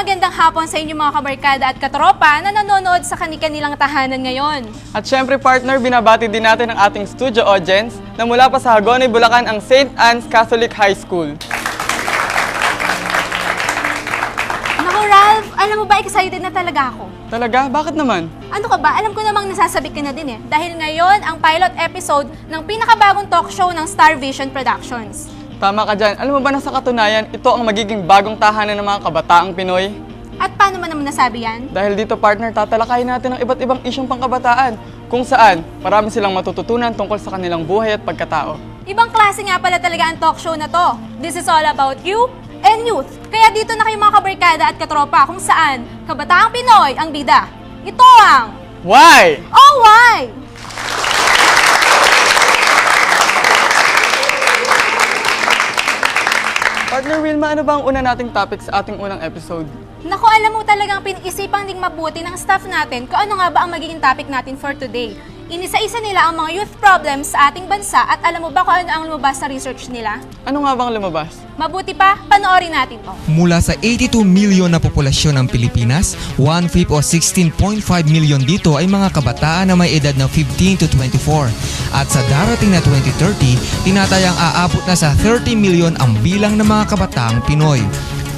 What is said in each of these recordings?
magandang hapon sa inyo mga kabarkada at katropa na nanonood sa kani-kanilang tahanan ngayon. At syempre partner, binabati din natin ang ating studio audience na mula pa sa Hagonoy, Bulacan ang St. Anne's Catholic High School. Naku Ralph, alam mo ba excited na talaga ako? Talaga? Bakit naman? Ano ka ba? Alam ko namang nasasabi ka na din eh. Dahil ngayon ang pilot episode ng pinakabagong talk show ng Star Vision Productions. Tama ka dyan. Alam mo ba na sa katunayan, ito ang magiging bagong tahanan ng mga kabataang Pinoy? At paano mo naman nasabi yan? Dahil dito partner, tatalakayin natin ang iba't ibang isyong pangkabataan kung saan marami silang matututunan tungkol sa kanilang buhay at pagkatao. Ibang klase nga pala talaga ang talk show na to. This is all about you and youth. Kaya dito na kayo mga kabarkada at katropa kung saan kabataang Pinoy ang bida. Ito ang Why? Oh Why! Partner Wilma, ano ba ang una nating topic sa ating unang episode? Naku, alam mo talagang pinag-isipang ding mabuti ng staff natin kung ano nga ba ang magiging topic natin for today. Inisa-isa nila ang mga youth problems sa ating bansa at alam mo ba kung ano ang lumabas sa research nila? Ano nga bang lumabas? Mabuti pa, panoorin natin to. Mula sa 82 milyon na populasyon ng Pilipinas, 1/5 o 16.5 milyon dito ay mga kabataan na may edad na 15 to 24. At sa darating na 2030, tinatayang aabot na sa 30 milyon ang bilang ng mga kabataang Pinoy.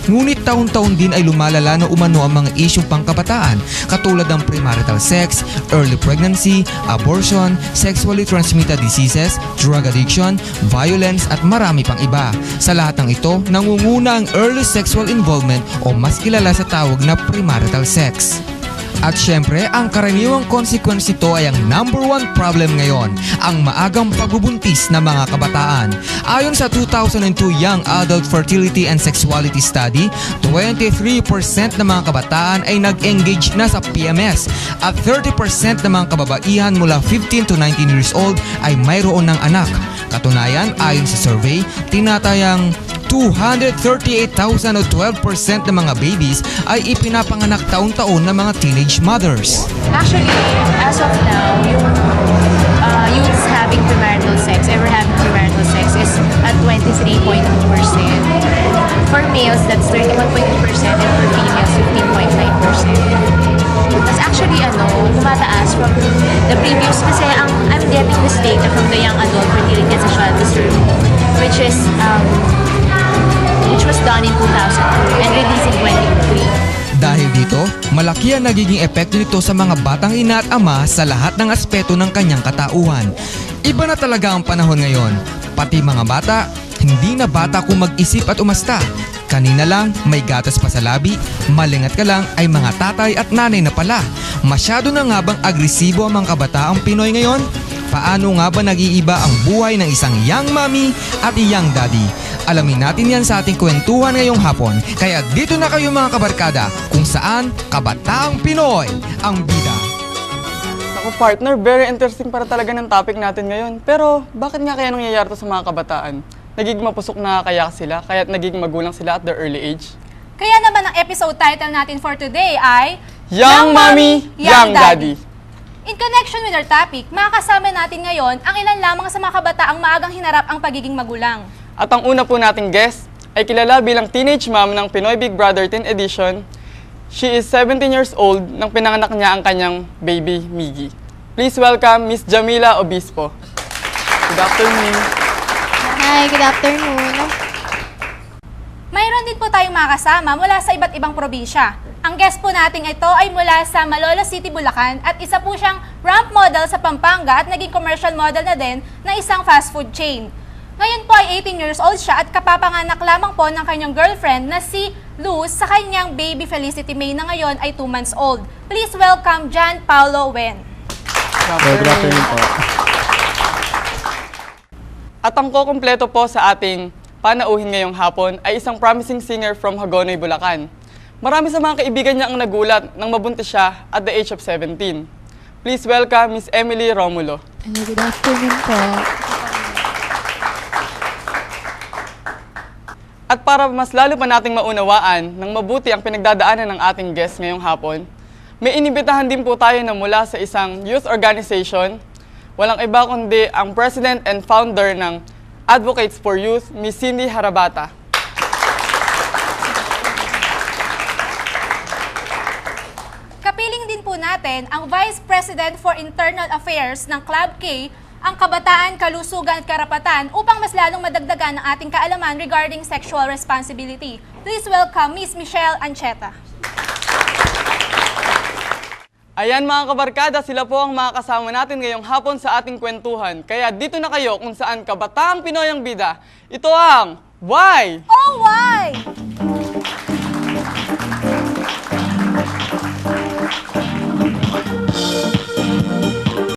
Ngunit taon-taon din ay lumalala na umano ang mga isyong pangkabataan katulad ng premarital sex, early pregnancy, abortion, sexually transmitted diseases, drug addiction, violence at marami pang iba. Sa lahat ng ito, nangunguna ang early sexual involvement o mas kilala sa tawag na premarital sex. At syempre, ang karaniwang consequence nito ay ang number one problem ngayon, ang maagang pagbubuntis ng mga kabataan. Ayon sa 2002 Young Adult Fertility and Sexuality Study, 23% ng mga kabataan ay nag-engage na sa PMS at 30% ng mga kababaihan mula 15 to 19 years old ay mayroon ng anak. Katunayan, ayon sa survey, tinatayang 238,000 o 12% ng mga babies ay ipinapanganak taon-taon ng mga teenage mothers. Actually, as of now, yung youths having premarital sex, ever having premarital sex is at 23.2%. For males, that's 31.2% and for females, 15.9%. That's actually, tumataas from the previous, kasi I'm getting this data from the Young Adult Fertility and Sexuality Survey, which was done in 2002 and released in 2023. Dahil dito, malaki ang nagiging epekto nito sa mga batang ina at ama sa lahat ng aspeto ng kanyang katauhan. Iba na talaga ang panahon ngayon. Pati mga bata, hindi na bata kung mag-isip at umasta. Kanina lang, may gatas pa sa labi, malingat ka lang ay mga tatay at nanay na pala. Masyado na nga bang agresibo ang mga kabataang Pinoy ngayon? Paano nga ba nag-iiba ang buhay ng isang young mommy at young daddy? Alamin natin yan sa ating kwentuhan ngayong hapon. Kaya dito na kayo mga kabarkada kung saan kabataang Pinoy ang bida. Ako partner, very interesting para talaga ng topic natin ngayon. Pero bakit nga kaya nangyayari to sa mga kabataan? Nagiging mapusok na kaya sila, kaya't nagiging magulang sila at their early age? Kaya naman ang episode title natin for today ay Young Mommy, Young Daddy. In connection with our topic, makakasama natin ngayon ang ilan lamang sa mga kabataang maagang hinarap ang pagiging magulang. At ang una po nating guest ay kilala bilang teenage mom ng Pinoy Big Brother 10 edition. She is 17 years old nang pinanganak niya ang kanyang baby, Miggy. Please welcome Miss Jamila Obispo. Good afternoon. Hi, good afternoon. Mayroon din po tayong makakasama mula sa iba't ibang probinsya. Ang guest po natin ito ay mula sa Malolos City, Bulacan at isa po siyang ramp model sa Pampanga at naging commercial model na din na isang fast food chain. Ngayon po ay 18 years old siya at kapapanganak lamang po ng kanyang girlfriend na si Luz sa kanyang baby Felicity May na ngayon ay 2 months old. Please welcome John Paulo Wen. Good afternoon po. At ang kukumpleto po sa ating panauhin ngayong hapon ay isang promising singer from Hagonoy, Bulacan. Marami sa mga kaibigan niya ang nagulat nang mabuntis siya at the age of 17. Please welcome Miss Emily Romulo. Good afternoon po. At para mas lalo pa nating maunawaan ng mabuti ang pinagdadaanan ng ating guest ngayong hapon, may inibitahan din po tayo na mula sa isang youth organization. Walang iba kundi ang president and founder ng Advocates for Youth, Miss Cindy Harabata. natin ang Vice President for Internal Affairs ng Club K, ang kabataan, kalusugan at karapatan upang mas lalong madagdagan ang ating kaalaman regarding sexual responsibility. Please welcome Miss Michelle Ancheta. Ayan mga kabarkada, sila po ang mga kasama natin ngayong hapon sa ating kwentuhan. Kaya dito na kayo kung saan kabataang Pinoy ang bida. Ito ang Why? Oh, why?